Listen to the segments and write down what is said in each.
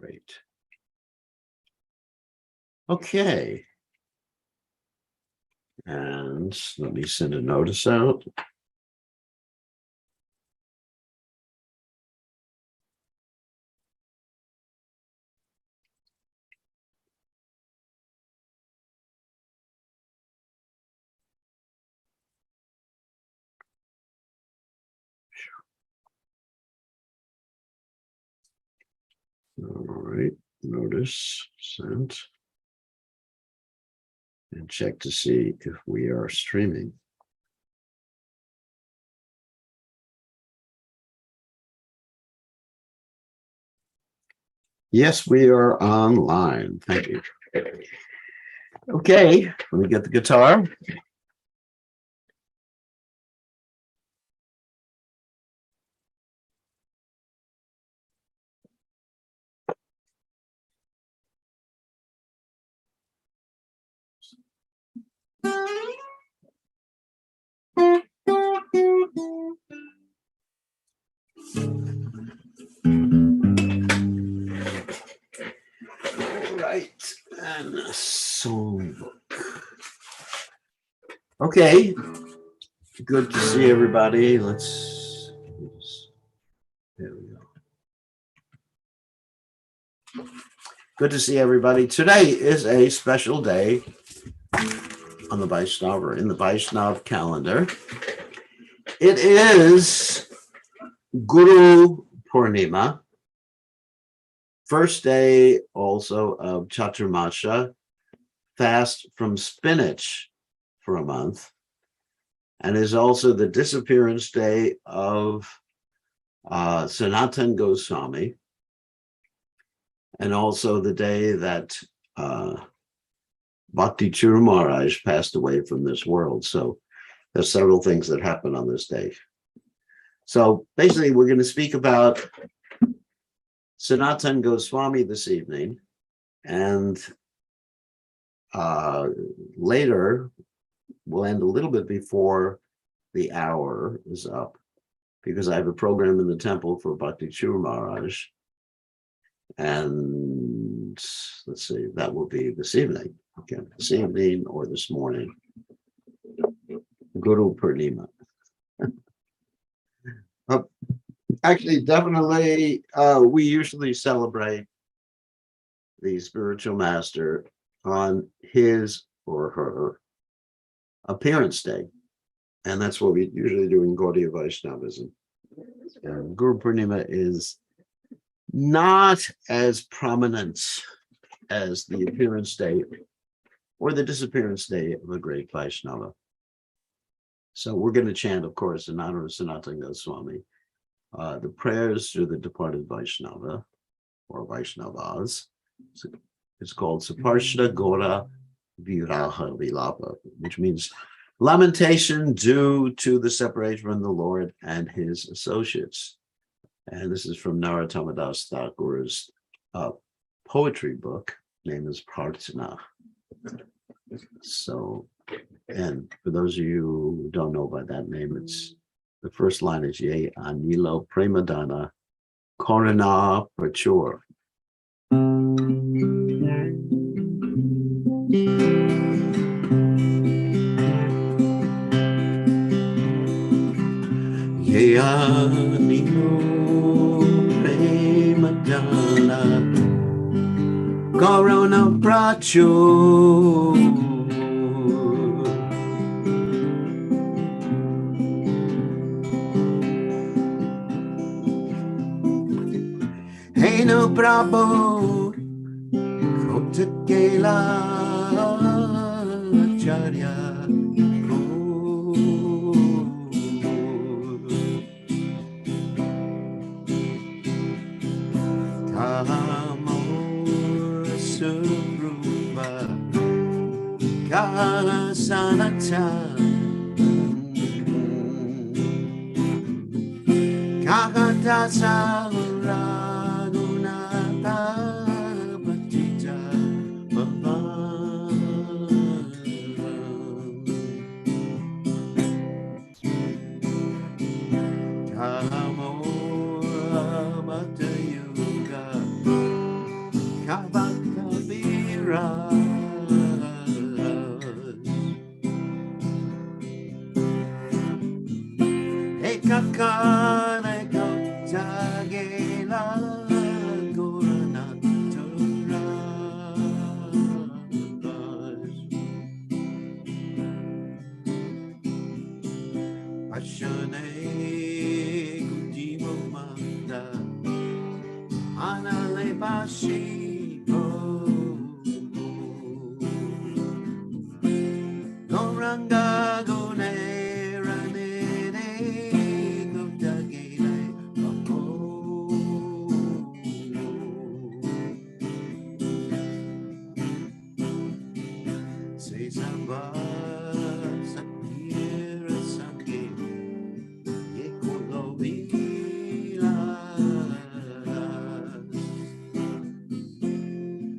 Great. Okay. And let me send a notice out. All right, notice sent. And check to see if we are streaming. Yes, we are online. Thank you. Okay, let me get the guitar. All right, and a songbook. Okay, good to see everybody. There we go. Good to see everybody. Today is a special day on the Vaishnav, or in the Vaishnav calendar. It is Guru Purnima, first day also of Chaturmasha, fast from spinach for a month, and is also the disappearance day of Sanatana Goswami, and also the day that Bhakti Churu Maharaj passed away from this world. So there's several things that happen on this day. So basically, we're going to speak about Sanatana Goswami this evening, and later we'll end a little bit before the hour is up, because I have a program in the temple for Bhakti Churu Maharaj, and let's see, that will be this evening. Okay, this evening or this morning. Guru Purnima. Actually, definitely, we usually celebrate the spiritual master on his or her appearance day. And that's what we usually do in Gaudiya Vaishnavism. And Guru Purnima is not as prominent as the appearance day or the disappearance day of a great Vaishnava. So we're going to chant, of course, in honor of Sanatana Goswami, the prayers to the departed Vaishnava or Vaishnavas. It's called Saparshda Gora Viraha Vilapa, which means lamentation due to the separation from the Lord and his associates. And this is from Narottama Das Thakur's poetry book, named as Prarthana. So, and for those of you who don't know by that name, it's the first line is Ye Anilo Premadana Karuna Prachur. Ye Anilo Premadana Karuna Prachur. Hey no Prabhu Kotakela Acharya Tamor Surupa Kasanata Kakatasa Shiva. Goranga Gone Ranene Guptagile Bako. Say Samba Sakira Sange Yekulovila.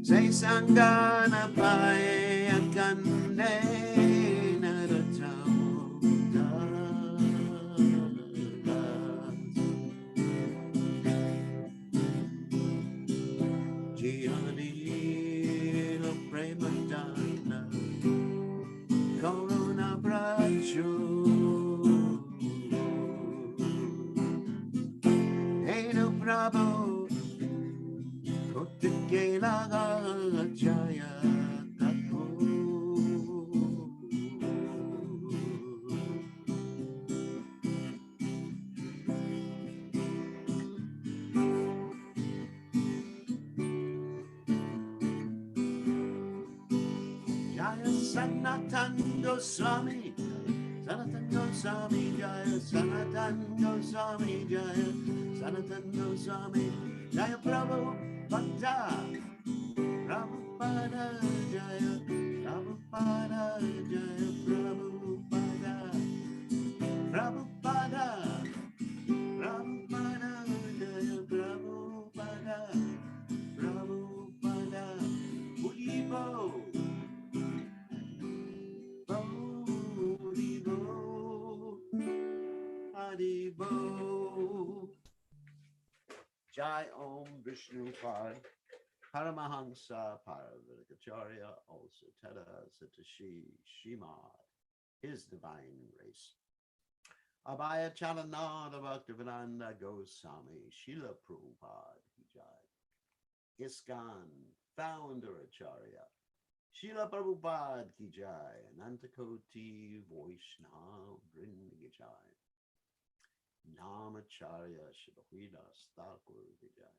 Say Sangana Pae Akande Naratauda. Gianni lo Premadonna Corona Braccio. Ain't no bravo Kotte la Jaya Kaku. Jaya Sanatana Goswami, Sanatana Goswami, Jaya Sanatana Goswami, Jaya Sanatana Goswami, Jaya Prabhupada, Prabhupada, Jaya Prabhupada, Jaya Prabhupada, Prabhupada, Prabhupada, Jaya Prabhupada, Prabhupada, Udibo. Haribo. Jai Om Vishnu Pad Paramahansa Paravidakacharya also Tada Satashi Shimad, his divine grace. Abhaya Chalanada Bhaktivedanta Goswami Srila Prabhupada Jai. Iskan Founder Acharya Srila Prabhupada Ki Jai. Anantakoti Vaishnava Vrind Ki Jai. Namacharya Shibahida Thakur Ki Jai.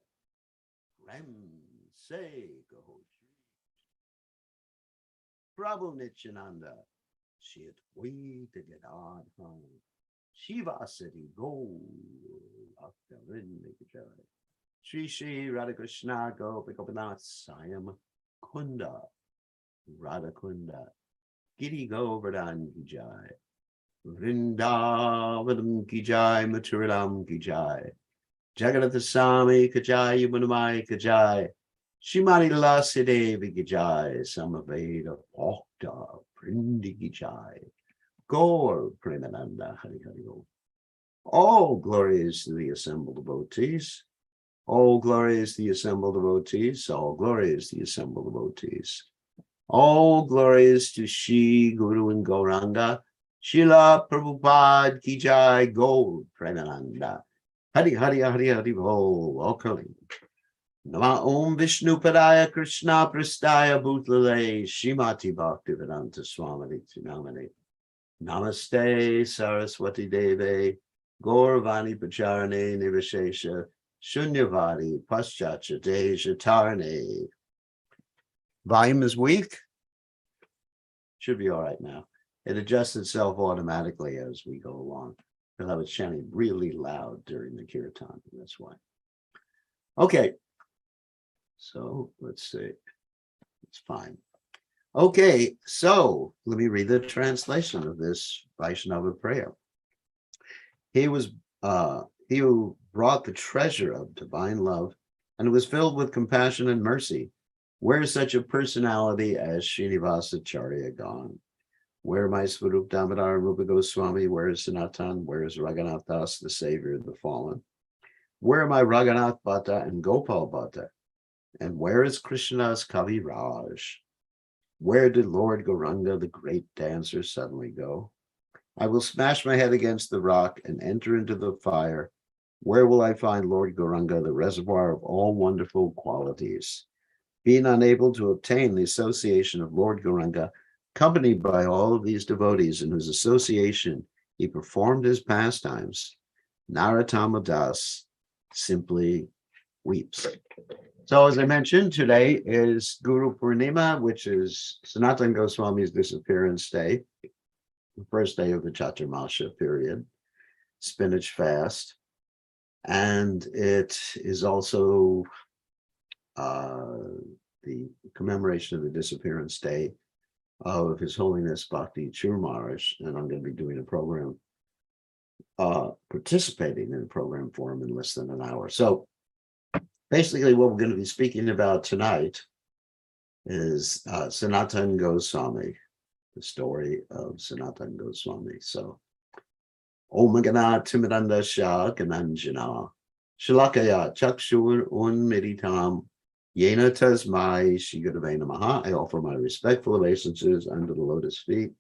Rem Se Kahoji. Prabhu Nityananda Shit Vita Gadad Han. Shiva City Gold Akta Vrind Ki Jai. Shri Shri Radhakrishna Gopikopanath Sayam Kunda Radha Kunda Giri Govardhan Ki Jai. Vrindavanam Ki Jai, Mathuram Ki Jai. Jagannatha Swami Ki Jai, Yamunamai Ki Jai. Shrimati Lasi Devi Ki Jai, Samaveda Bhakta Prindi Ki Jai. Gaur Premananda Hari Hari Om. All glories to the assembled devotees. All glories to the assembled devotees. All glories to the assembled devotees. All glories to Shri Guru and Gauranga. Srila Prabhupada Ki Jai, Gaur Premananda. Hari Hari Hari Hari Bol. All curling. Nama Om Vishnu Padaya Krishna Prastaya Bhutlale Shrimati Bhaktivedanta Swami Namane. Namaste Saraswati Deve Gauravani Pacharane Nivashesha Shunyavadi Paschacha Deja Tarane. Volume is weak. Should be all right now. It adjusts itself automatically as we go along. Because I was chanting really loud during the kirtan. That's why. Okay. So let's see. It's fine. Okay. So let me read the translation of this Vaishnava prayer. He who brought the treasure of divine love and was filled with compassion and mercy. Where is such a personality as Srinivasacharya gone? Where my Swarup Damodar Rupa Goswami? Where is Sanatan? Where is Raghunath Das, the savior of the fallen? Where are my Raghunath Bhatta and Gopal Bhatta? And where is Krishna's Kavi Raj? Where did Lord Gauranga, the great dancer, suddenly go? I will smash my head against the rock and enter into the fire. Where will I find Lord Gauranga, the reservoir of all wonderful qualities? Being unable to obtain the association of Lord Gauranga, accompanied by all of these devotees in whose association he performed his pastimes, Narottama Das simply weeps. So as I mentioned, today is Guru Purnima, which is Sanatana Goswami's disappearance day, the first day of the Chaturmasha period, spinach fast. And it is also the commemoration of the disappearance day of His Holiness Bhakti Chur Maharaj. And I'm going to be doing a program, participating in a program for him in less than an hour. So basically what we're going to be speaking about tonight is Sanatana Goswami, the story of Sanatana Goswami. So, Om Gana Timidanda Shah Gananjana, Shalakaya Chakshur Unmiritam, Yena Tasmai Shigurave Namaha. I offer my respectful obeisances under the lotus feet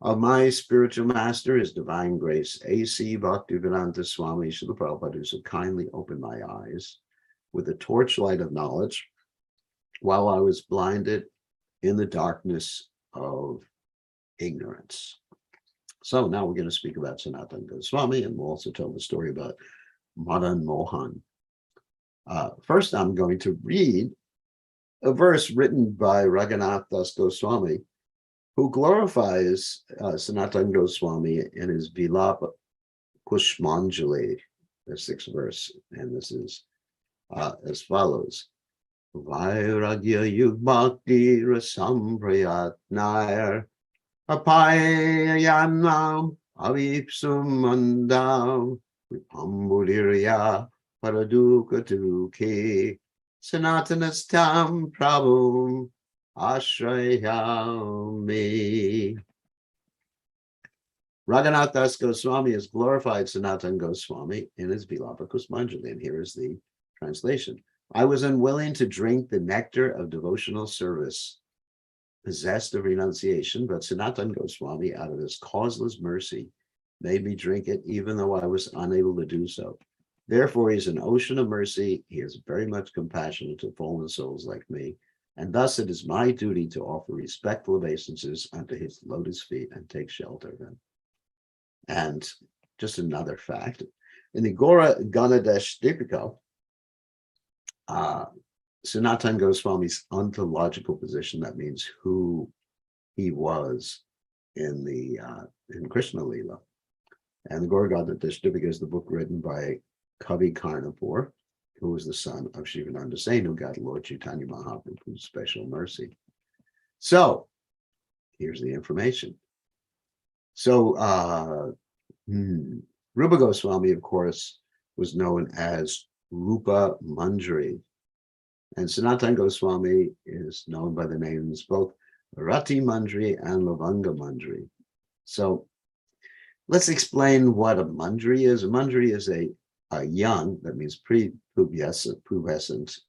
of my spiritual master, His Divine Grace, A.C. Bhaktivedanta Swami Srila Prabhupada, who so kindly opened my eyes with the torchlight of knowledge while I was blinded in the darkness of ignorance. So now we're going to speak about Sanatana Goswami, and we'll also tell the story about Madan Mohan. First, I'm going to read a verse written by Raghunath Das Goswami, who glorifies Sanatana Goswami in his Vilapa Kushmanjali, the sixth verse, and this is as follows. Vairagya Yugbhakti Rasam Prayatnair Apayanam Avipsum Mandam Vipambulirya Paradukatuke Sanatanastam Prabhum Ashrayami. Raghunath Das Goswami has glorified Sanatana Goswami in his Vilapa Kusumanjali, and here is the translation. I was unwilling to drink the nectar of devotional service, possessed of renunciation, but Sanatana Goswami, out of his causeless mercy, made me drink it, even though I was unable to do so. Therefore, he is an ocean of mercy. He is very much compassionate to fallen souls like me, and thus it is my duty to offer respectful obeisances unto his lotus feet and take shelter of him. And just another fact, in the Gora Ganadesh Dipika, Sanatana Goswami's ontological position, that means who he was in Krishna Lila. And the Gora Ganadesh Dipika is the book written by Kavi Karnapur, who was the son of Shivananda Sen, who got Lord Chaitanya Mahaprabhu's special mercy. So here's the information. So Rupa Goswami, of course, was known as Rupa Manjari, and Sanatana Goswami is known by the names both Rati Manjari and Lavanga Manjari. So let's explain what a Manjari is. A Manjari is a young, that means pre-pubescent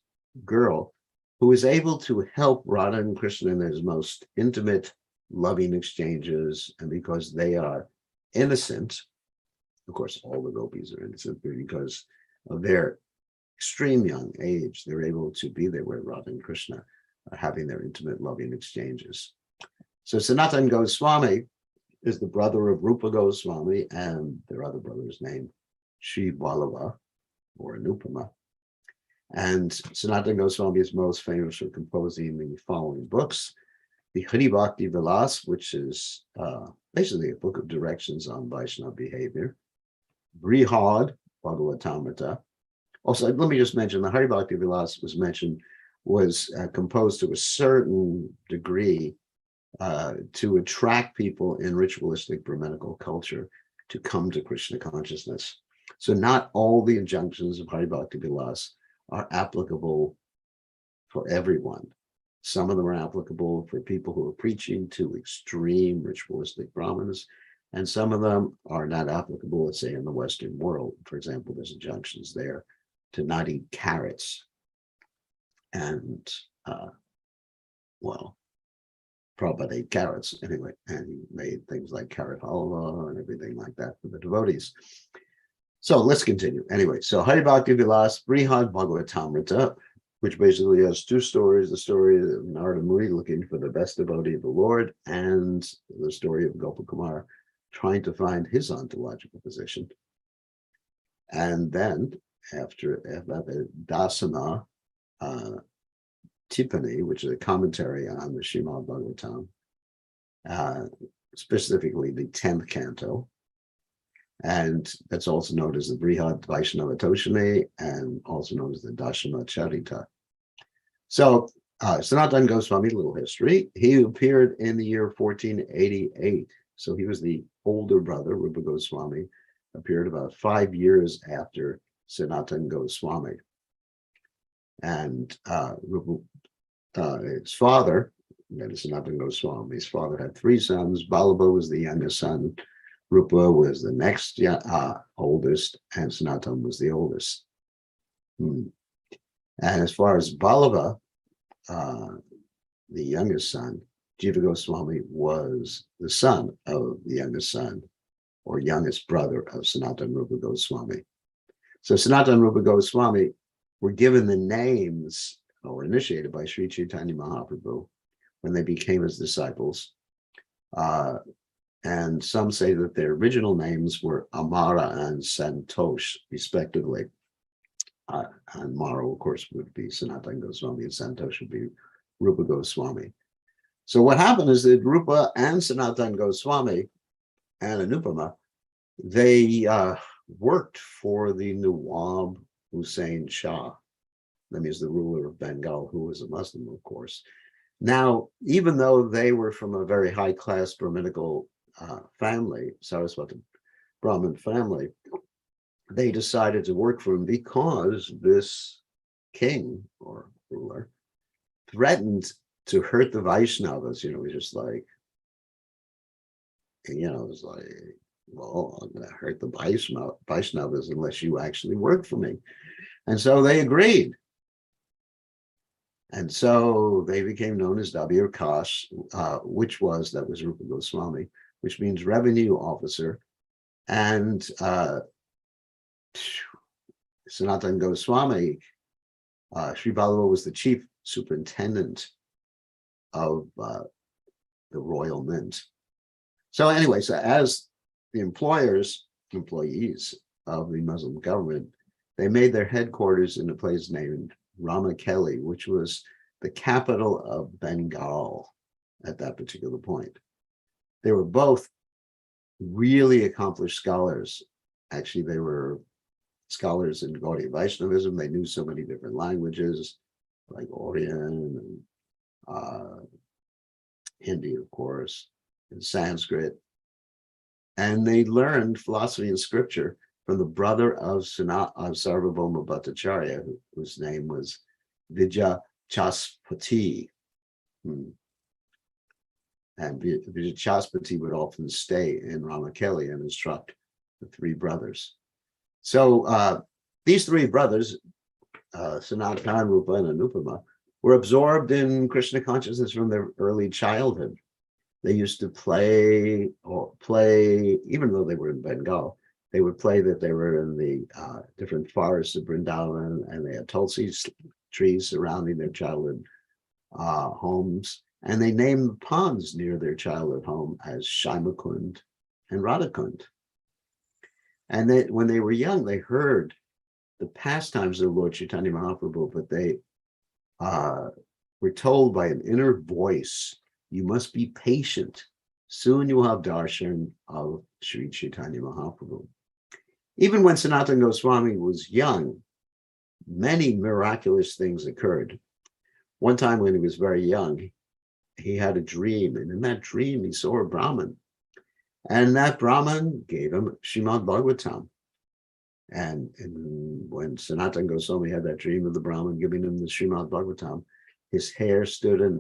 girl who is able to help Radha and Krishna in his most intimate, loving exchanges. And because they are innocent, of course, all the gopis are innocent, but because of their extreme young age, they're able to be there where Radha and Krishna are having their intimate, loving exchanges. So Sanatana Goswami is the brother of Rupa Goswami and their other brother's name, Sri Vallabha or Anupama. And Sanatana Goswami is most famous for composing the following books: the Hari Bhakti Vilas, which is basically a book of directions on Vaishnava behavior; Brihad Bhagavatamrita. Also, let me just mention the Hari Bhakti Vilas was composed to a certain degree to attract people in ritualistic Brahminical culture to come to Krishna consciousness. So not all the injunctions of Hari Bhakti Vilas are applicable for everyone. Some of them are applicable for people who are preaching to extreme ritualistic Brahmins, and some of them are not applicable, let's say, in the Western world. For example, there's injunctions there to not eat carrots. And, Prabhupada ate carrots anyway, and he made things like carrot halwa and everything like that for the devotees. So let's continue. Anyway, so Hari Bhakti Vilas, Brihad Bhagavatamrita, which basically has two stories: the story of Narada Muni looking for the best devotee of the Lord, and the story of Gopakumar trying to find his ontological position. And then after that, Dasana, Tippani, which is a commentary on the Srimad Bhagavatam, specifically the 10th canto. And that's also known as the Brihad Vaishnava Toshani and also known as the Dashama Charita. So Sanatana Goswami, little history, he appeared in the year 1488. So he was the older brother. Rupa Goswami appeared about 5 years after Sanatana Goswami. And his father, that is Sanatana Goswami, his father had 3 sons. Balaba was the youngest son. Rupa was the next oldest, and Sanatana was the oldest. And as far as Balaba, the youngest son, Jiva Goswami was the son of the youngest son or youngest brother of Sanatana Rupa Goswami. So Sanatana Rupa Goswami were given the names or initiated by Sri Chaitanya Mahaprabhu when they became his disciples. And some say that their original names were Amara and Santosh, respectively. And Mara, of course, would be Sanatana Goswami, and Santosh would be Rupa Goswami. So what happened is that Rupa and Sanatana Goswami and Anupama, they worked for the Nawab Hussain Shah. That means the ruler of Bengal, who was a Muslim, of course. Now, even though they were from a very high-class Brahminical family, Saraswati Brahmin family, they decided to work for him because this king or ruler threatened to hurt the Vaishnavas. You know, he's just like, you know, it's like, well, I'm going to hurt the Vaishnavas unless you actually work for me. And so they agreed. And so they became known as Dabir Kash, that was Rupa Goswami, which means revenue officer. And Sanatana Goswami, Sri Balaba was the chief superintendent of the royal mint. So anyway, so as the employees of the Muslim government, they made their headquarters in a place named Ramakeli, which was the capital of Bengal at that particular point. They were both really accomplished scholars. Actually, they were scholars in Gaudiya Vaishnavism. They knew so many different languages, like Oriyan and Hindi, of course, and Sanskrit. And they learned philosophy and scripture from the brother of Sarvabhauma Bhattacharya, whose name was Vijaya Chaspati. And Vijaya Chaspati would often stay in Ramakeli and instruct the 3 brothers. So these 3 brothers, Sanatana, Rupa, and Anupama, were absorbed in Krishna consciousness from their early childhood. They used to play, even though they were in Bengal, they would play that they were in the different forests of Vrindavan, and they had tulsi trees surrounding their childhood homes. And they named the ponds near their childhood home as Shaimakund and Radhakund. And when they were young, they heard the pastimes of Lord Chaitanya Mahaprabhu, but they were told by an inner voice, you must be patient. Soon you will have darshan of Sri Chaitanya Mahaprabhu. Even when Sanatana Goswami was young, many miraculous things occurred. One time when he was very young, he had a dream, and in that dream, he saw a Brahmin. And that Brahmin gave him Srimad Bhagavatam. And when Sanatana Goswami had that dream of the Brahmin giving him the Srimad Bhagavatam, his hair stood up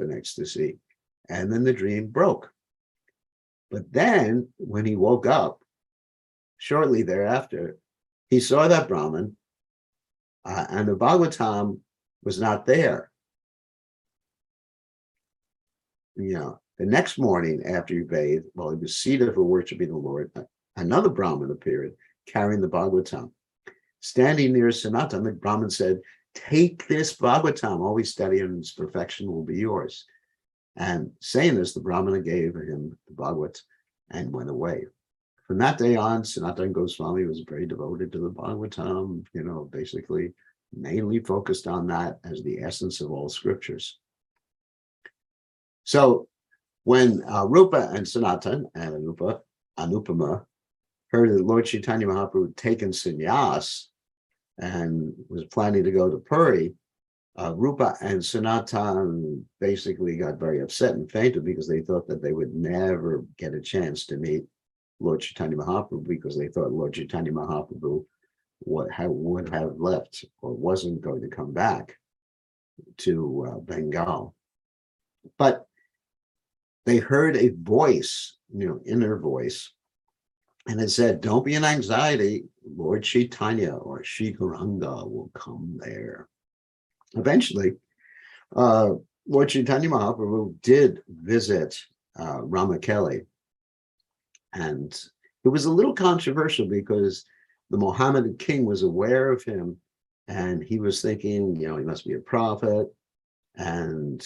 in ecstasy, and then the dream broke. But then when he woke up, shortly thereafter, he saw that Brahmin, and the Bhagavatam was not there. You know, the next morning after he bathed, while he was seated for worshiping the Lord, another Brahmin appeared carrying the Bhagavatam. Standing near Sanatana, the Brahmin said, take this Bhagavatam, always study and its perfection will be yours. And saying this, the Brahmana gave him the Bhagavat and went away. From that day on, Sanatana Goswami was very devoted to the Bhagavatam, basically mainly focused on that as the essence of all scriptures. So when Rupa and Sanatan and Anupama heard that Lord Chaitanya Mahaprabhu had taken sannyas and was planning to go to Puri, Rupa and Sanatan basically got very upset and fainted because they thought that they would never get a chance to meet Lord Chaitanya Mahaprabhu, because they thought Lord Chaitanya Mahaprabhu would have left or wasn't going to come back to Bengal. But they heard a voice, inner voice, and it said, "Don't be in anxiety. Lord Chaitanya or Shri Gauranga will come there." Eventually, Lord Chaitanya Mahaprabhu did visit Ramakeli, and it was a little controversial because the Mohammedan king was aware of him, and he was thinking, he must be a prophet, and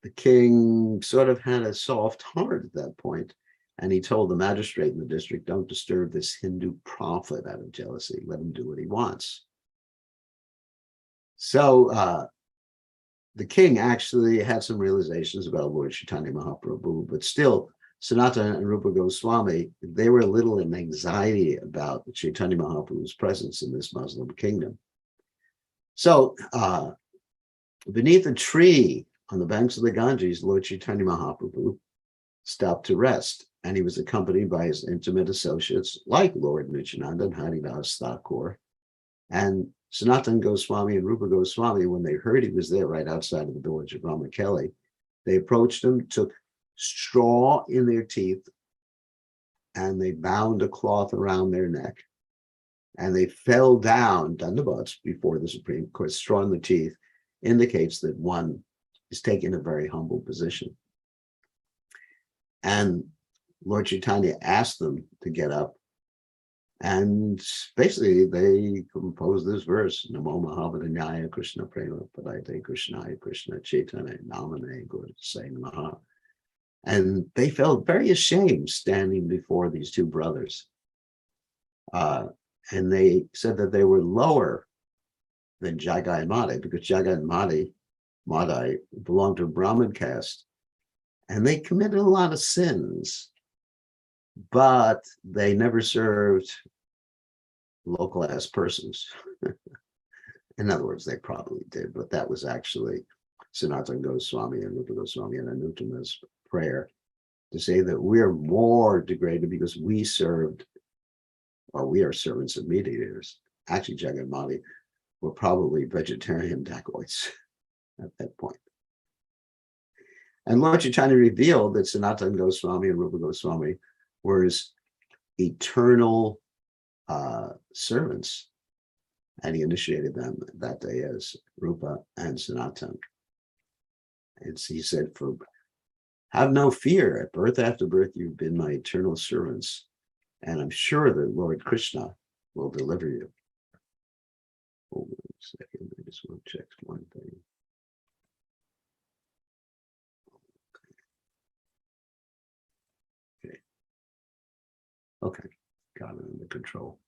the king sort of had a soft heart at that point, and he told the magistrate in the district, "Don't disturb this Hindu prophet out of jealousy. Let him do what he wants." So the king actually had some realizations about Lord Chaitanya Mahaprabhu, but still, Sanatana and Rupa Goswami, they were a little in anxiety about Chaitanya Mahaprabhu's presence in this Muslim kingdom. So beneath a tree on the banks of the Ganges, Lord Chaitanya Mahaprabhu stopped to rest, and he was accompanied by his intimate associates like Lord Nityananda and Haridas Thakur. And Sanatana Goswami and Rupa Goswami, when they heard he was there right outside of the village of Ramakeli, they approached him, took straw in their teeth, and they bound a cloth around their neck, and they fell down dandavats before the Supreme Court. Straw in the teeth indicates that one is taking a very humble position. And Lord Chaitanya asked them to get up, and basically they composed this verse: Namo Mahavadanyaya Krishna Prema Padayate Krishnaya Krishna Chaitanya Namane Guru Say Namaha. And they felt very ashamed standing before these two brothers. And they said that they were lower than Jagai and Madai, because Jagai and Madai belonged to a Brahmin caste, and they committed a lot of sins, but they never served local-ass persons. In other words, they probably did, but that was actually Sanatana Goswami and Rupa Goswami and Anuttama's prayer to say that we're more degraded because we are servants of mediators. Actually, Jagai and Madai were probably vegetarian dacoits at that point. And Lord Chaitanya revealed that Sanatana Goswami and Rupa Goswami were his eternal servants, and he initiated them that day as Rupa and Sanatana. And he said, "Have no fear. At birth after birth, you've been my eternal servants, and I'm sure that Lord Krishna will deliver you." Hold on a second. I just want to check one thing. Okay, got it under control.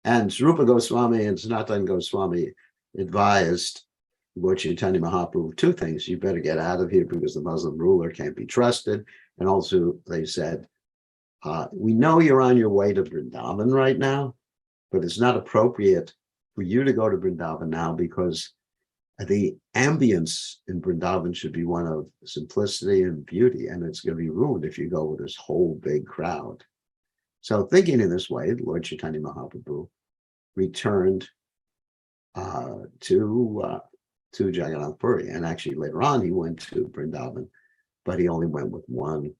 And Rupa Goswami and Sanatana Goswami advised Lord Chaitanya Mahaprabhu two things: you better get out of here because the Muslim ruler can't be trusted. And also they said, we know you're on your way to Vrindavan right now, but it's not appropriate for you to go to Vrindavan now, because the ambience in Vrindavan should be one of simplicity and beauty, and it's going to be ruined if you go with this whole big crowd. So thinking in this way, Lord Chaitanya Mahaprabhu returned to Jagannath Puri, and actually later on he went to Vrindavan, but he only went with one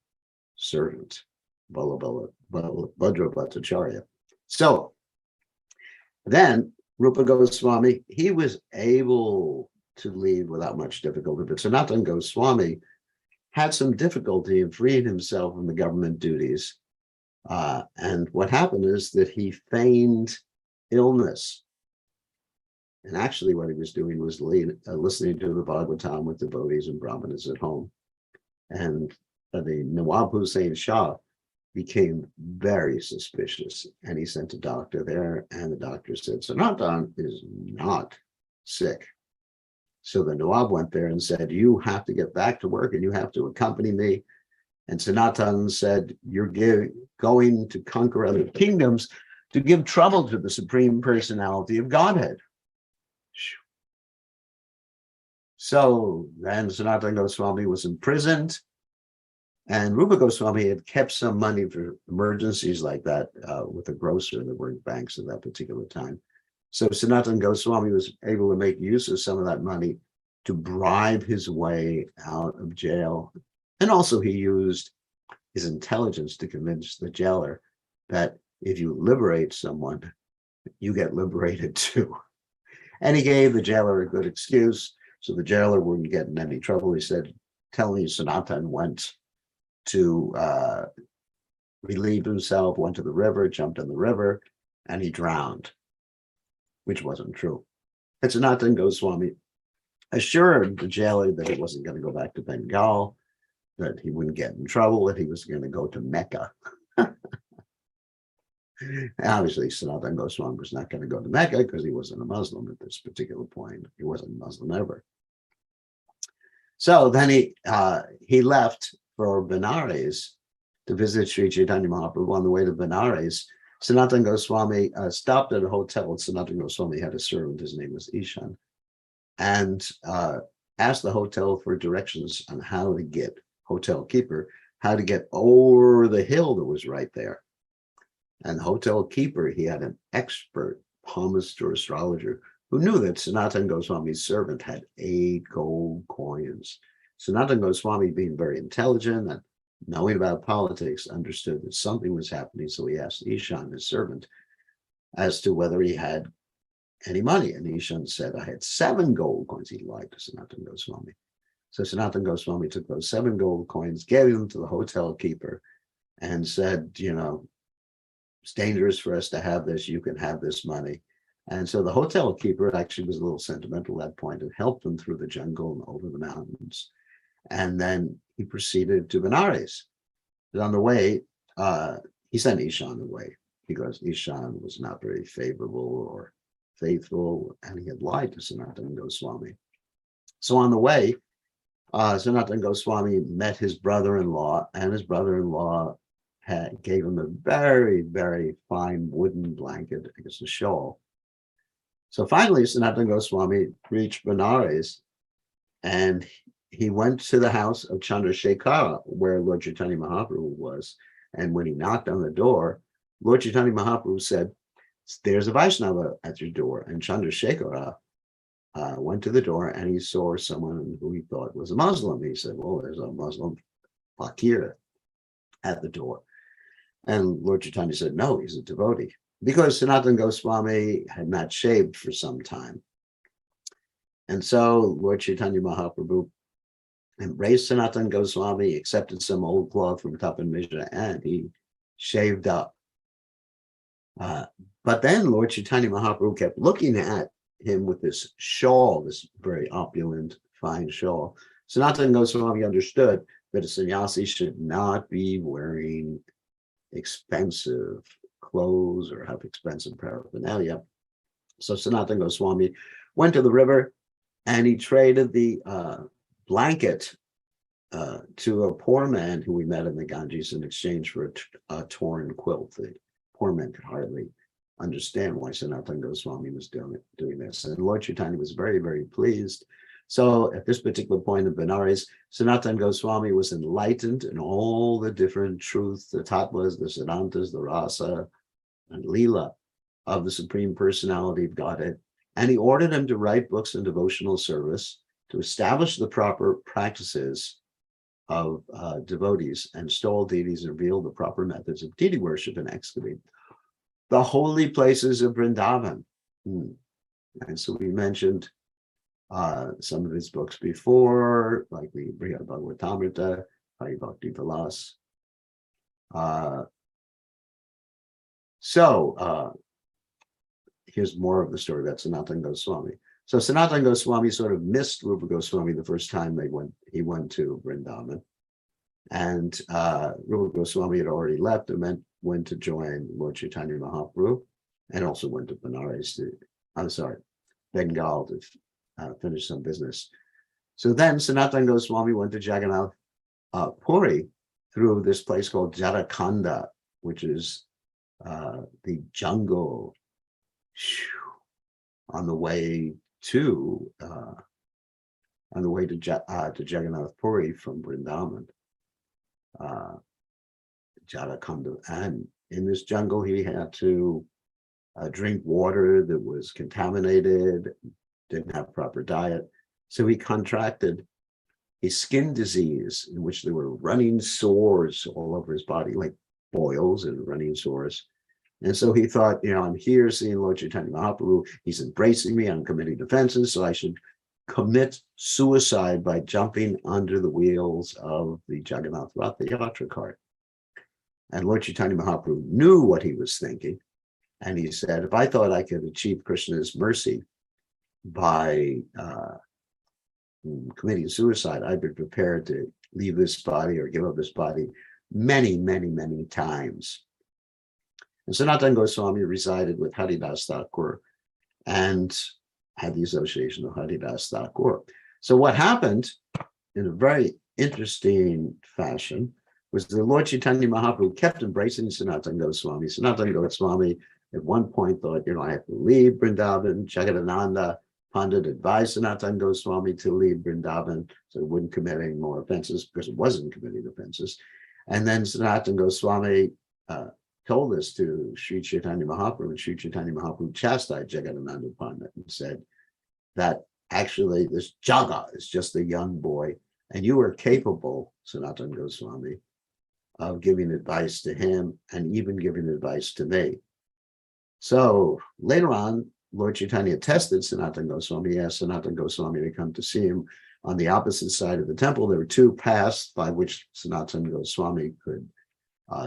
servant, Bhadra Bhattacharya. So then Rupa Goswami, he was able to leave without much difficulty, but Sanatana Goswami had some difficulty in freeing himself from the government duties. And what happened is that he feigned illness. And actually what he was doing was listening to the Bhagavatam with devotees and Brahmanas at home. And the Nawab Hussain Shah became very suspicious, and he sent a doctor there, and the doctor said, Sanatan is not sick. So the Nawab went there and said, you have to get back to work and you have to accompany me. And Sanatan said, you're going to conquer other kingdoms to give trouble to the Supreme Personality of Godhead. So then Sanatana Goswami was imprisoned, and Rupa Goswami had kept some money for emergencies like that with a grocer. There weren't banks at that particular time. So Sanatana Goswami was able to make use of some of that money to bribe his way out of jail. And also he used his intelligence to convince the jailer that if you liberate someone, you get liberated too. And he gave the jailer a good excuse, so the jailer wouldn't get in any trouble. He said, telling you Sanatan went to relieve himself, went to the river, jumped in the river, and he drowned, which wasn't true. And Sanatana Goswami assured the jailer that he wasn't going to go back to Bengal, that he wouldn't get in trouble, that he was going to go to Mecca. Obviously, Sanatana Goswami was not going to go to Mecca because he wasn't a Muslim at this particular point. He wasn't a Muslim ever. So then he left for Benares to visit Sri Chaitanya Mahaprabhu. On the way to Benares, Sanatana Goswami stopped at a hotel. Sanatana Goswami had a servant, his name was Ishan, and asked the hotel for directions on how to get, hotel keeper, how to get over the hill that was right there. And the hotel keeper, he had an expert palmist or astrologer who knew that Sanatana Goswami's servant had 8 gold coins. Sanatana Goswami, being very intelligent and knowing about politics, understood that something was happening. So he asked Ishan, his servant, as to whether he had any money. And Ishan said, I had 7 gold coins. He lied to Sanatana Goswami. So Sanatana Goswami took those 7 gold coins, gave them to the hotel keeper, and said, you know, it's dangerous for us to have this. You can have this money. And so the hotel keeper actually was a little sentimental at that point and helped him through the jungle and over the mountains. And then he proceeded to Benares. But on the way, he sent Ishan away because Ishan was not very favorable or faithful, and he had lied to Sanatana Goswami. So on the way, Sanatana Goswami met his brother-in-law, and his brother-in-law gave him a very, very fine wooden blanket, I guess a shawl. So finally, Sanatana Goswami reached Benares, and he went to the house of Chandrasekhara, where Lord Chaitanya Mahaprabhu was. And when he knocked on the door, Lord Chaitanya Mahaprabhu said, there's a Vaishnava at your door. And Chandrasekhara went to the door, and he saw someone who he thought was a Muslim. He said, well, there's a Muslim fakir at the door. And Lord Chaitanya said, no, he's a devotee, because Sanatana Goswami had not shaved for some time. And so Lord Chaitanya Mahaprabhu embraced Sanatana Goswami, accepted some old cloth from Tapan Mishra, and he shaved up. But then Lord Chaitanya Mahaprabhu kept looking at him with this shawl, this very opulent, fine shawl. Sanatana Goswami understood that a sannyasi should not be wearing expensive clothes or have expensive paraphernalia. So Sanatana Goswami went to the river, and he traded the blanket to a poor man who we met in the Ganges in exchange for a torn quilt. The poor man could hardly understand why Sanatana Goswami was doing this. And Lord Chaitanya was very, very pleased. So at this particular point in Benares, Sanatana Goswami was enlightened in all the different truths, the tattvas, the siddhantas, the rasa, and lila of the Supreme Personality of Godhead. And he ordered him to write books in devotional service to establish the proper practices of devotees and install deities and reveal the proper methods of deity worship and excavate the holy places of Vrindavan. And so we mentioned some of his books before, like the Brihad Bhagavatamrita, Hari Bhakti Vilas. Here's more of the story about Sanatana Goswami. So Sanatana Goswami sort of missed Rupa Goswami the first time he went to Vrindavan. And Rupa Goswami had already left and went to join Lord Chaitanya Mahaprabhu, and also went to Benares Bengal to finish some business. So then Sanatana Goswami went to Jagannath Puri through this place called Jatakhanda, which is the jungle on the way to Jagannath Puri from Vrindavan. Jatakhanda, and in this jungle he had to drink water that was contaminated, didn't have proper diet, so he contracted a skin disease in which there were running sores all over his body, like boils and running sores. And so he thought, I'm here seeing Lord Chaitanya Mahaprabhu, he's embracing me, I'm committing offenses, so I should commit suicide by jumping under the wheels of the Jagannath Rath Yatra cart. And Lord Chaitanya Mahaprabhu knew what he was thinking. And he said, if I thought I could achieve Krishna's mercy by committing suicide, I'd be prepared to leave this body or give up this body many, many, many times. And Sanatana Goswami resided with Haridas Thakur and had the association of Haridas Thakur. So what happened in a very interesting fashion was the Lord Chaitanya Mahaprabhu kept embracing Sanatana Goswami. Sanatana Goswami at one point thought, I have to leave Vrindavan. Jagadananda Pandit advised Sanatana Goswami to leave Vrindavan so it wouldn't commit any more offenses, because it wasn't committing offenses. And then Sanatana Goswami told this to Sri Chaitanya Mahaprabhu, and Sri Chaitanya Mahaprabhu chastised Jagadananda Pandit and said that actually this Jaga is just a young boy, and you are capable, Sanatana Goswami, of giving advice to him and even giving advice to me. So later on, Lord Chaitanya tested Sanatana Goswami. He asked Sanatana Goswami to come to see him on the opposite side of the temple. There were two paths by which Sanatana Goswami could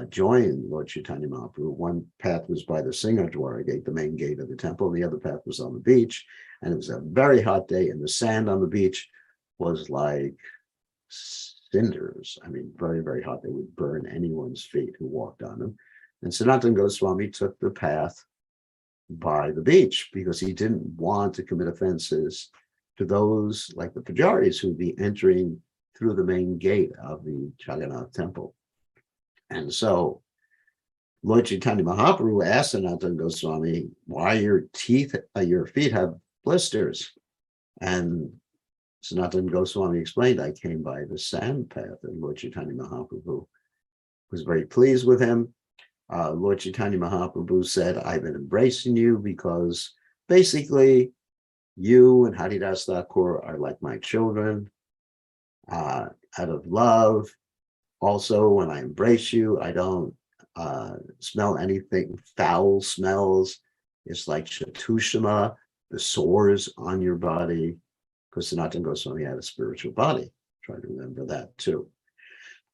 join Lord Chaitanya Mahaprabhu. One path was by the Singadwara gate, the main gate of the temple. The other path was on the beach, and it was a very hot day, and the sand on the beach was like cinders. I mean, very, very hot. They would burn anyone's feet who walked on them. And Sanatana Goswami took the path by the beach because he didn't want to commit offenses to those like the pujaris who'd be entering through the main gate of the Jagannath temple. And so Lord Chaitanya Mahaprabhu asked Sanatana Goswami, why your feet have blisters? And Sanatana Goswami explained, I came by the sand path, and Lord Chaitanya Mahaprabhu was very pleased with him. Lord Chaitanya Mahaprabhu said, I've been embracing you because basically you and Haridas Thakur are like my children, out of love. Also, when I embrace you, I don't smell anything foul smells. It's like Shatushama, the sores on your body, because Sanatana Goswami had a spiritual body. Try to remember that too.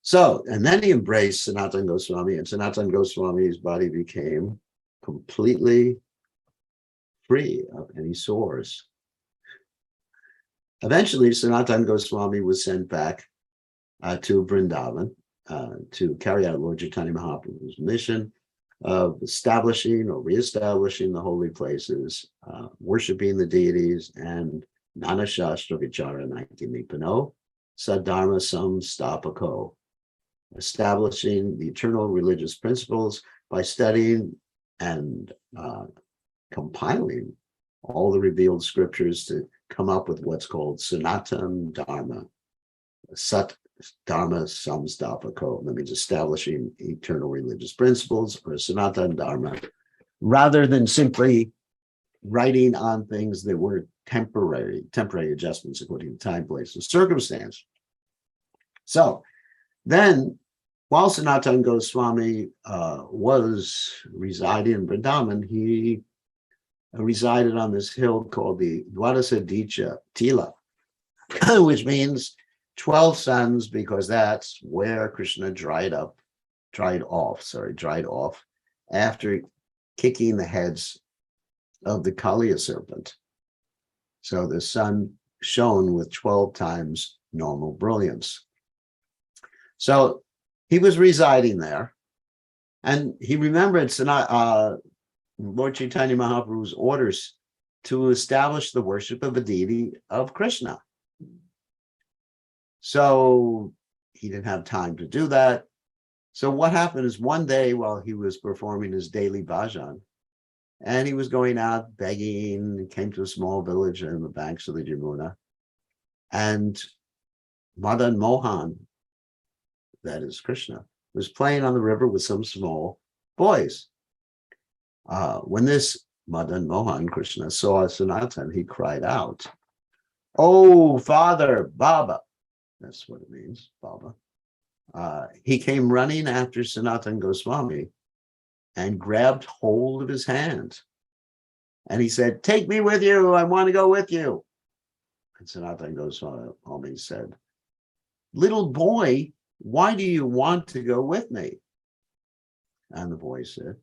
So, and then he embraced Sanatana Goswami, and Sanatana Goswami's body became completely free of any sores. Eventually, Sanatana Goswami was sent back to Vrindavan to carry out Lord Chaitanya Mahaprabhu's mission of establishing or reestablishing the holy places, worshiping the deities, and Nana Shastra Vichara Nipano, Sadharma Samstapako, establishing the eternal religious principles by studying and compiling all the revealed scriptures to come up with what's called Sanatana Dharma, Sat Dharma Samstapako. That means establishing eternal religious principles, or Sanatana Dharma, rather than simply writing on things that were temporary adjustments according to time, place, and circumstance. So then, while Sanatana Goswami was residing in Vrindavan, he resided on this hill called the Dwadasa Tila, which means 12 suns, because that's where Krishna dried off after kicking the heads of the Kaliya serpent. So the sun shone with 12 times normal brilliance. So he was residing there, and he remembered Lord Chaitanya Mahaprabhu's orders to establish the worship of a deity of Krishna. So he didn't have time to do that. So what happened is one day while he was performing his daily bhajan, and he was going out begging, he came to a small village in the banks of the Yamuna, and Madan Mohan, that is Krishna, was playing on the river with some small boys. When this Madan Mohan, Krishna, saw Sanatan, he cried out, "Oh, Father, Baba." That's what it means, Baba. He came running after Sanatana Goswami and grabbed hold of his hand. And he said, "Take me with you. I want to go with you." And Sanatana Goswami said, "Little boy, why do you want to go with me?" And the boy said,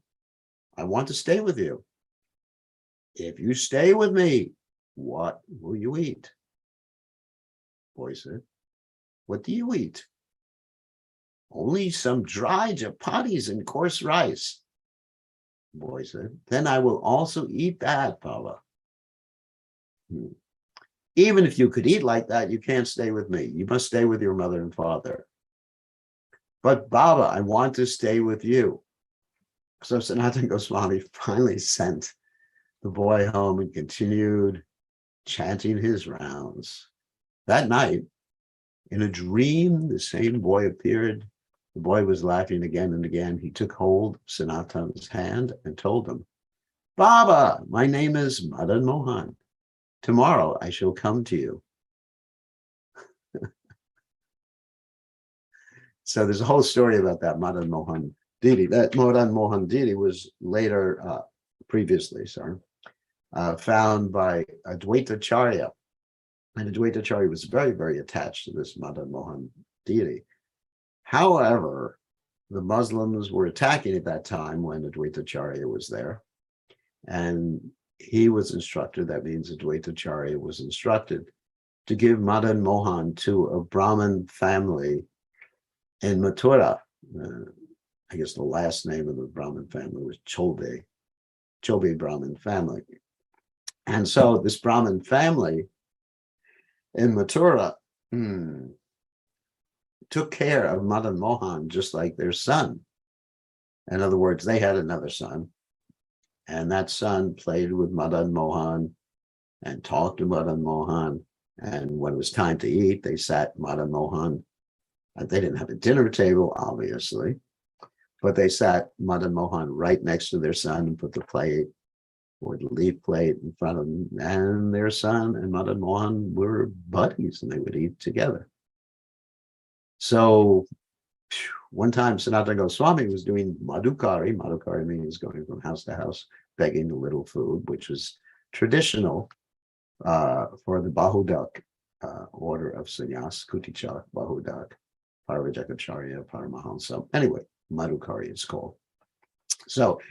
"I want to stay with you. If you stay with me, what will you eat?" Boy said, "What do you eat?" "Only some dry chapatis and coarse rice." Boy said, "Then I will also eat that, Baba." "Even if you could eat like that, you can't stay with me. You must stay with your mother and father." "But Baba, I want to stay with you." So Sanatana Goswami finally sent the boy home and continued chanting his rounds. That night, in a dream, the same boy appeared. The boy was laughing again and again. He took hold of Sanatana's hand and told him, "Baba, my name is Madan Mohan. Tomorrow I shall come to you." So there's a whole story about that Madan Mohan deity. That Madan Mohan deity was later, previously, found by Advaitacharya. And Advaitacharya was very, very attached to this Madan Mohan deity. However, the Muslims were attacking at that time when Advaitacharya was there. And he was instructed, that means Advaitacharya was instructed to give Madan Mohan to a Brahmin family in Mathura. I guess the last name of the Brahmin family was Chobe Brahmin family. And so this Brahmin family in Mathura took care of Madan Mohan just like their son. In other words, they had another son, and that son played with Madan Mohan and talked to Madan Mohan. And when it was time to eat, they sat Madan Mohan. They didn't have a dinner table, obviously, but they sat Madan Mohan right next to their son and put the plate or the leaf plate in front of them. And their son and Madan Mohan were buddies, and they would eat together. So one time Sanatana Goswami was doing madhukari. Madhukari means going from house to house, begging a little food, which was traditional for the Bahudak order of sannyas, Kutichak, Bahudak, Paravajakacharya, Paramahansa. Anyway, madhukari it's called. So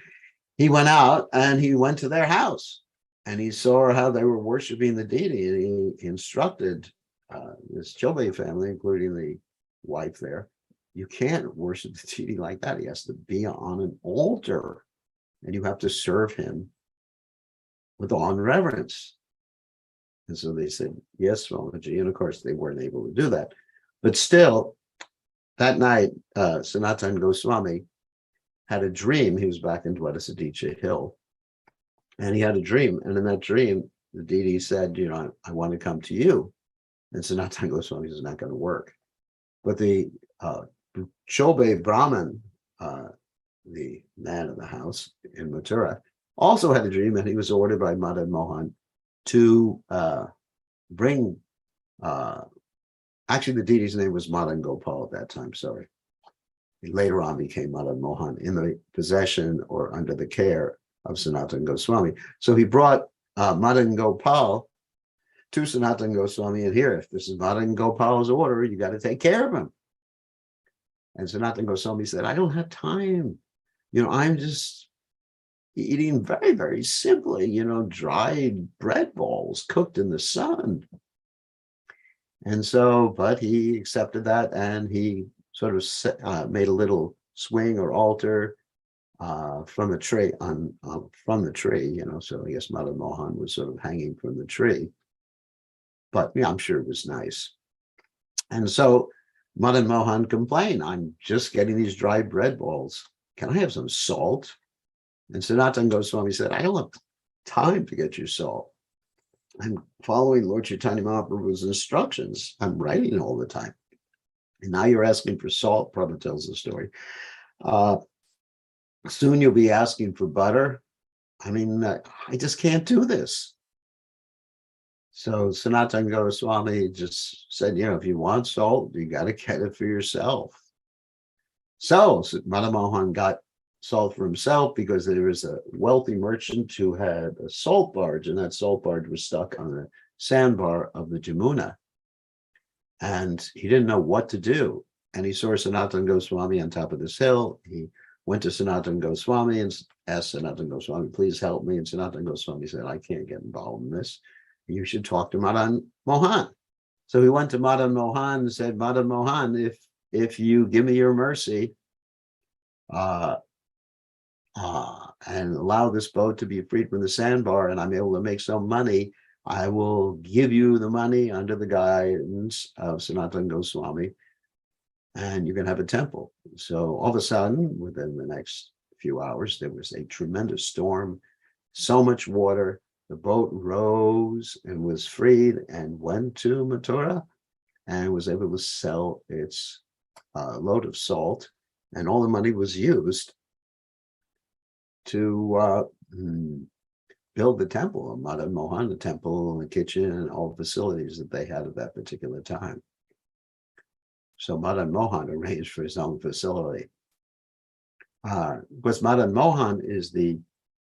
he went out and he went to their house and he saw how they were worshiping the deity, and he instructed this Chobe family, including the wife there, you can't worship the deity like that. He has to be on an altar and you have to serve him with awe and reverence. And so they said, "Yes, Swamiji." And of course, they weren't able to do that. But still, that night, Sanatana Goswami had a dream. He was back in Dwadasadicha Hill. And he had a dream. And in that dream, the deity said, I want to come to you. And Sanatana Goswami is not going to work. But the Chobe Brahmin, the man of the house in Mathura, also had a dream, and he was ordered by Madan Mohan to bring, actually the deity's name was Madan Gopal at that time, sorry. He later on became Madan Mohan in the possession or under the care of Sanatana Goswami. So he brought Madan Gopal to Sanatana Goswami, and here, if this is Madan Gopal's order, you got to take care of him. And Sanatana Goswami said, "I don't have time. I'm just eating very, very simply, dried bread balls cooked in the sun." And so, but he accepted that, and he sort of made a little swing or altar from a tree from the tree, so I guess Madan Mohan was sort of hanging from the tree, but yeah, I'm sure it was nice. And so Madan Mohan complained, I'm just getting these dry bread balls. Can I have some salt? And Sanatana Goswami said, I don't have time to get you salt. I'm following Lord Chaitanya Mahaprabhu's instructions. I'm writing all the time. And now you're asking for salt. Prabhupada tells the story. Soon you'll be asking for butter. I mean, I just can't do this. So Sanatana Goswami just said, if you want salt, you got to get it for yourself. So Madan Mohan got salt for himself because there was a wealthy merchant who had a salt barge, and that salt barge was stuck on the sandbar of the Jamuna. And he didn't know what to do. And he saw Sanatana Goswami on top of this hill. He went to Sanatana Goswami and asked Sanatana Goswami, please help me. And Sanatana Goswami said, I can't get involved in this. You should talk to Madan Mohan. So he went to Madan Mohan and said, Madan Mohan, if you give me your mercy and allow this boat to be freed from the sandbar, and I'm able to make some money, I will give you the money under the guidance of Sanatana Goswami, and you can have a temple. So all of a sudden, within the next few hours, there was a tremendous storm, so much water. The boat rose and was freed and went to Mathura and was able to sell its load of salt. And all the money was used to build the temple of Madan Mohan, the temple, the kitchen, and all the facilities that they had at that particular time. So Madan Mohan arranged for his own facility. Because Madan Mohan is the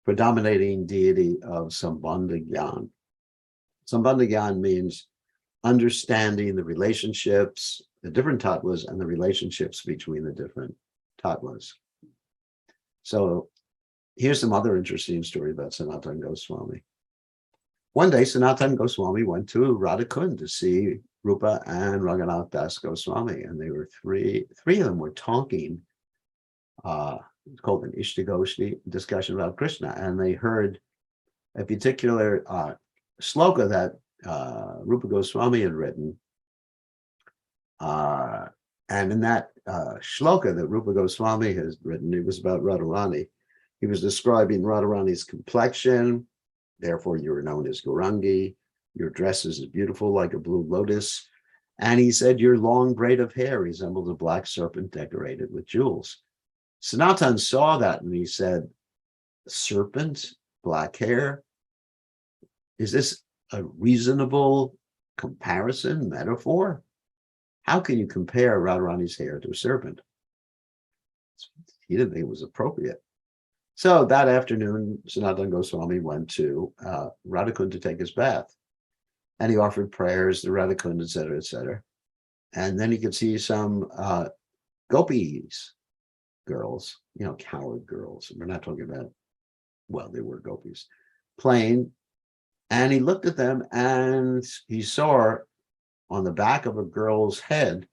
predominating deity of Sambandha Gyan. Sambandha Gyan means understanding the relationships, the different tattvas, and the relationships between the different tattvas. So here's some other interesting story about Sanatana Goswami. One day, Sanatana Goswami went to Radhakund to see Rupa and Raghunath Das Goswami, and they were three of them were talking. It's called an Ishtagoshti, discussion about Krishna, and they heard a particular sloka that Rupa Goswami had written. And in that shloka that Rupa Goswami has written, it was about Radharani. He was describing Radharani's complexion, therefore you are known as Gaurangi. Your dress is beautiful like a blue lotus. And he said, your long braid of hair resembles a black serpent decorated with jewels. Sanatan saw that and he said, serpent, black hair? Is this a reasonable comparison, metaphor? How can you compare Radharani's hair to a serpent? He didn't think it was appropriate. So that afternoon, Sanatana Goswami went to Radhakund to take his bath. And he offered prayers to Radhakund, et cetera, et cetera. And then he could see some gopis, girls, coward girls. We're not talking about, well, they were gopis, playing. And he looked at them and he saw on the back of a girl's head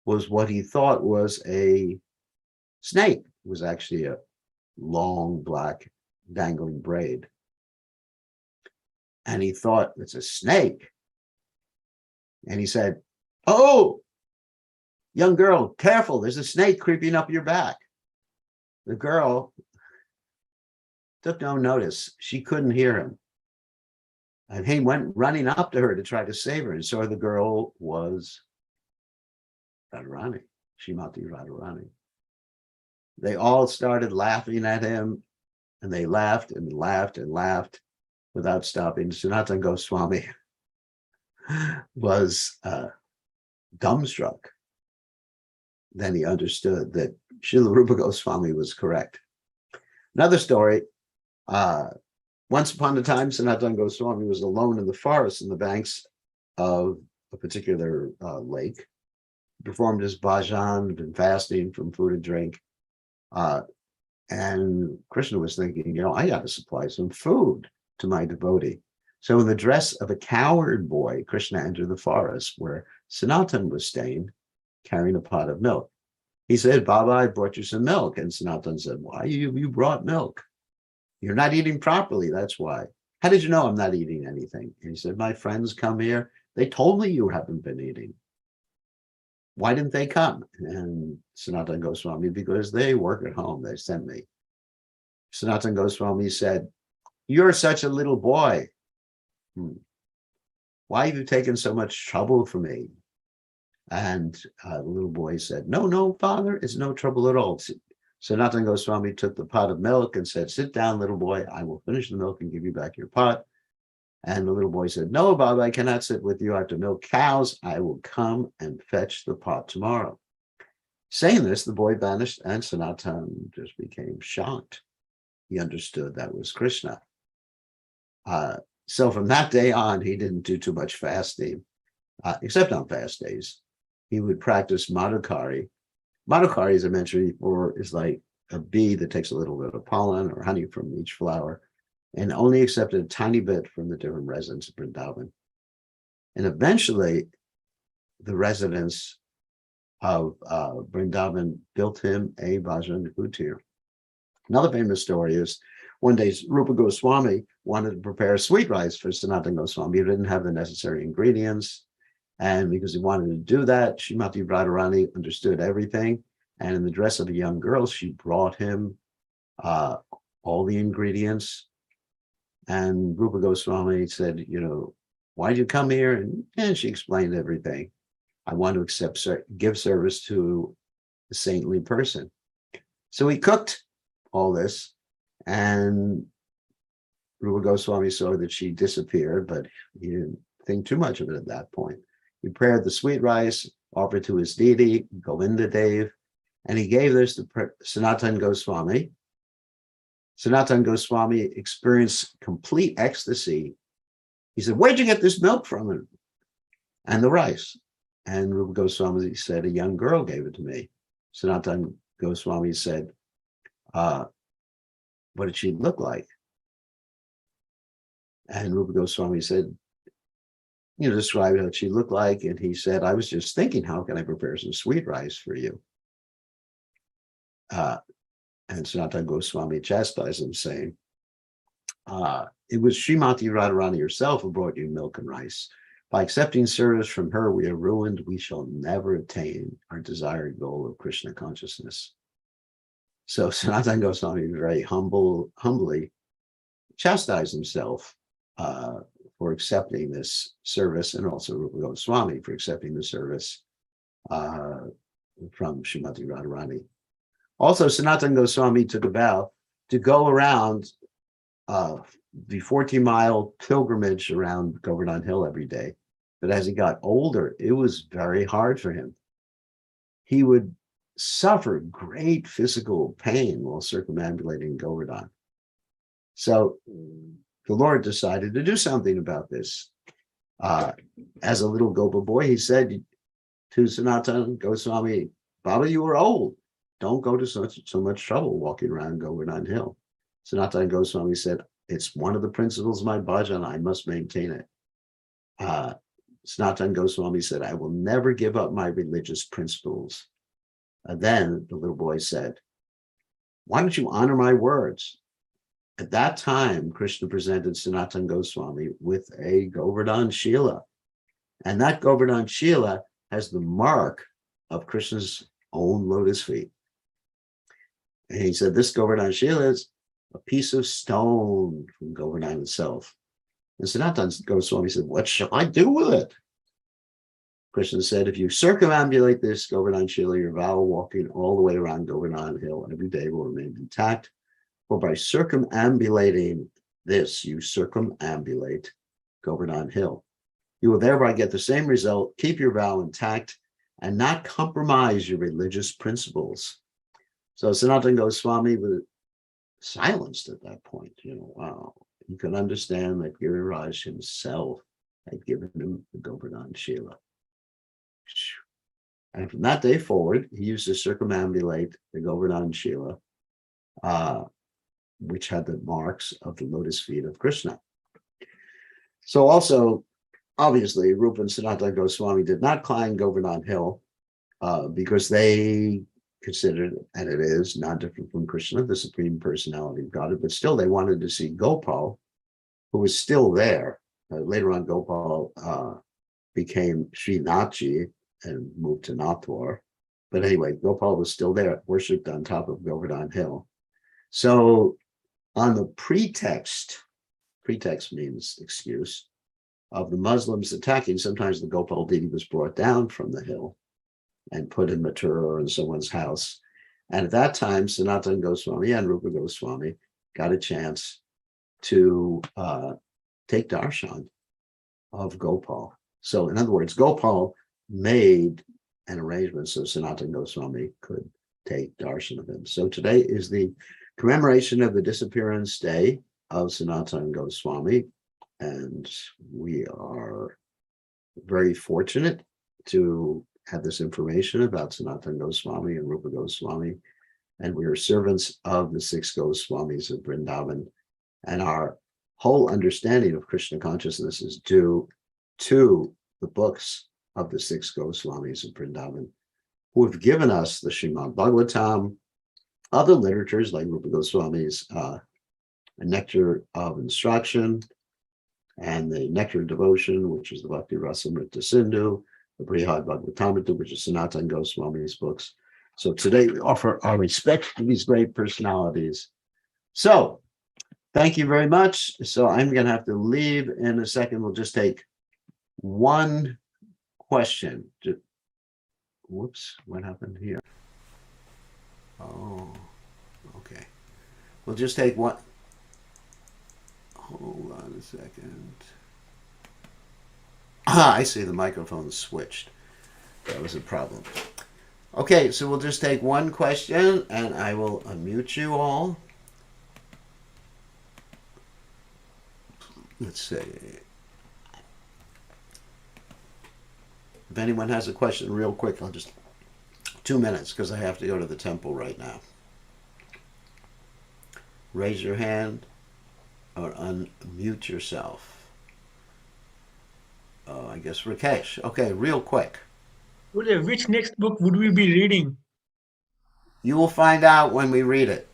was what he thought was a snake. It was actually a long black dangling braid. And he thought, it's a snake. And he said, oh, young girl, careful, there's a snake creeping up your back. The girl took no notice. She couldn't hear him. And he went running up to her to try to save her. And so the girl was Radharani, Srimati Radharani. They all started laughing at him, and they laughed and laughed and laughed without stopping. Sanatana Goswami was dumbstruck. Then he understood that Srila Rupa Goswami was correct. Another story, once upon a time, Sanatana Goswami was alone in the forest in the banks of a particular lake. He performed his bhajan, been fasting from food and drink. And Krishna was thinking, I got to supply some food to my devotee. So in the dress of a cowherd boy, Krishna entered the forest where Sanatan was staying, carrying a pot of milk. He said, Baba, I brought you some milk. And Sanatan said, why you brought milk? You're not eating properly. That's why. How did you know I'm not eating anything? And he said, my friends come here. They told me you haven't been eating. Why didn't they come? And Sanatana Goswami, because they work at home. They sent me. Sanatana Goswami said, you're such a little boy. Why have you taken so much trouble for me? And the little boy said, no, father, it's no trouble at all. Sanatana Goswami took the pot of milk and said, sit down, little boy. I will finish the milk and give you back your pot. And the little boy said, no, Baba, I cannot sit with you. I have to milk cows. I will come and fetch the pot tomorrow. Saying this, the boy vanished, and Sanatana just became shocked. He understood that was Krishna. So from that day on, he didn't do too much fasting, except on fast days. He would practice madhukari. Madhukari, as I mentioned before, is like a bee that takes a little bit of pollen or honey from each flower and only accepted a tiny bit from the different residents of Vrindavan. And eventually, the residents of Vrindavan built him a bhajan kutir. Another famous story is one day Rupa Goswami wanted to prepare sweet rice for Sanatana Goswami. He didn't have the necessary ingredients. And because he wanted to do that, Srimati Radharani understood everything. And in the dress of a young girl, she brought him all the ingredients. And Rupa Goswami said, why did you come here? And she explained everything. I want to give service to a saintly person. So he cooked all this, and Rupa Goswami saw that she disappeared, but he didn't think too much of it at that point. He prepared the sweet rice, offered to his deity, Govinda Dev, and he gave this to Sanatana Goswami. Sanatana Goswami experienced complete ecstasy. He said, where'd you get this milk from? And the rice. And Rupa Goswami said, a young girl gave it to me. Sanatana Goswami said, what did she look like? And Rupa Goswami said, described how she looked like. And he said, I was just thinking, how can I prepare some sweet rice for you? And Sanatana Goswami chastised him, saying, it was Srimati Radharani herself who brought you milk and rice. By accepting service from her, we are ruined. We shall never attain our desired goal of Krishna consciousness. So Sanatana Goswami very humbly chastised himself for accepting this service, and also Rupa Goswami for accepting the service from Srimati Radharani. Also, Sanatana Goswami took a vow to go around the 14-mile pilgrimage around Govardhan Hill every day. But as he got older, it was very hard for him. He would suffer great physical pain while circumambulating Govardhan. So the Lord decided to do something about this. As a little Gopa boy, he said to Sanatana Goswami, Baba, you are old. Don't go to so much trouble walking around Govardhan Hill. Sanatana Goswami said, it's one of the principles of my bhajan. I must maintain it. Sanatana Goswami said, I will never give up my religious principles. Then the little boy said, why don't you honor my words? At that time, Krishna presented Sanatana Goswami with a Govardhan Shila. And that Govardhan Shila has the mark of Krishna's own lotus feet. And he said, this Govardhan Shila is a piece of stone from Govardhan itself. And Sanatana Goswami said, what shall I do with it? Krishna said, if you circumambulate this Govardhan Shila, your vow of walking all the way around Govardhan Hill every day will remain intact. For by circumambulating this, you circumambulate Govardhan Hill. You will thereby get the same result, keep your vow intact, and not compromise your religious principles. So Sanatana Goswami was silenced at that point. Wow. You can understand that Giriraj himself had given him the Govardhan Shila. And from that day forward, he used to circumambulate the Govardhan Shila, which had the marks of the lotus feet of Krishna. So also, obviously, Rupa and Sanatana Goswami did not climb Govardhan Hill because they considered, and it is, not different from Krishna, the Supreme Personality of Godhead, but still they wanted to see Gopal, who was still there. Later on, Gopal became Srinathji and moved to Nathwar. But anyway, Gopal was still there, worshipped on top of Govardhan Hill. So on the pretext means excuse, of the Muslims attacking, sometimes the Gopal deity was brought down from the hill and put in Mathura or in someone's house. And at that time, Sanatana Goswami and Rupa Goswami got a chance to take darshan of Gopal. So in other words, Gopal made an arrangement so Sanatana Goswami could take darshan of him. So today is the commemoration of the disappearance day of Sanatana Goswami, and we are very fortunate to have this information about Sanatana Goswami and Rupa Goswami, and we are servants of the 6 Goswamis of Vrindavan, and our whole understanding of Krishna consciousness is due to the books of the 6 Goswamis of Vrindavan, who have given us the Srimad Bhagavatam, other literatures like Rupa Goswami's A Nectar of Instruction, and the Nectar of Devotion, which is the Bhakti Rasamrita Sindhu, the Brihad Bhagavatamrita, which is Sanatana Goswami's books. So today we offer our respect to these great personalities. So thank you very much. So I'm going to have to leave in a second. We'll just take one question. Whoops, what happened here? Oh, okay. We'll just take one. Hold on a second. I see the microphone switched. That was a problem. Okay, so we'll just take one question and I will unmute you all. Let's see. If anyone has a question real quick, I'll just 2 minutes because I have to go to the temple right now. Raise your hand or unmute yourself. Oh, I guess Rakesh. Okay, real quick. Which next book would we be reading? You will find out when we read it.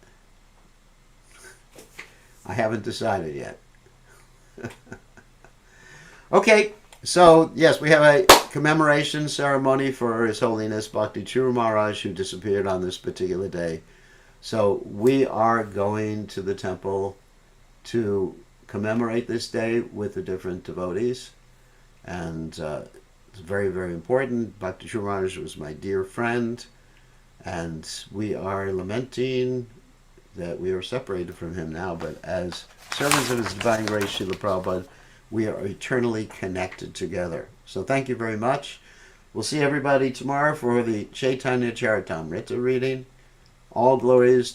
I haven't decided yet. Okay, so yes, we have a commemoration ceremony for His Holiness Bhakti Churu Maharaj, who disappeared on this particular day. So we are going to the temple to commemorate this day with the different devotees, and it's very, very important. Bhakti Churu Maharaj was my dear friend, and we are lamenting that we are separated from him now, but as servants of His Divine Grace, Srila Prabhupada, we are eternally connected together. So thank you very much. We'll see everybody tomorrow for the Chaitanya Charitamrita reading. All glories to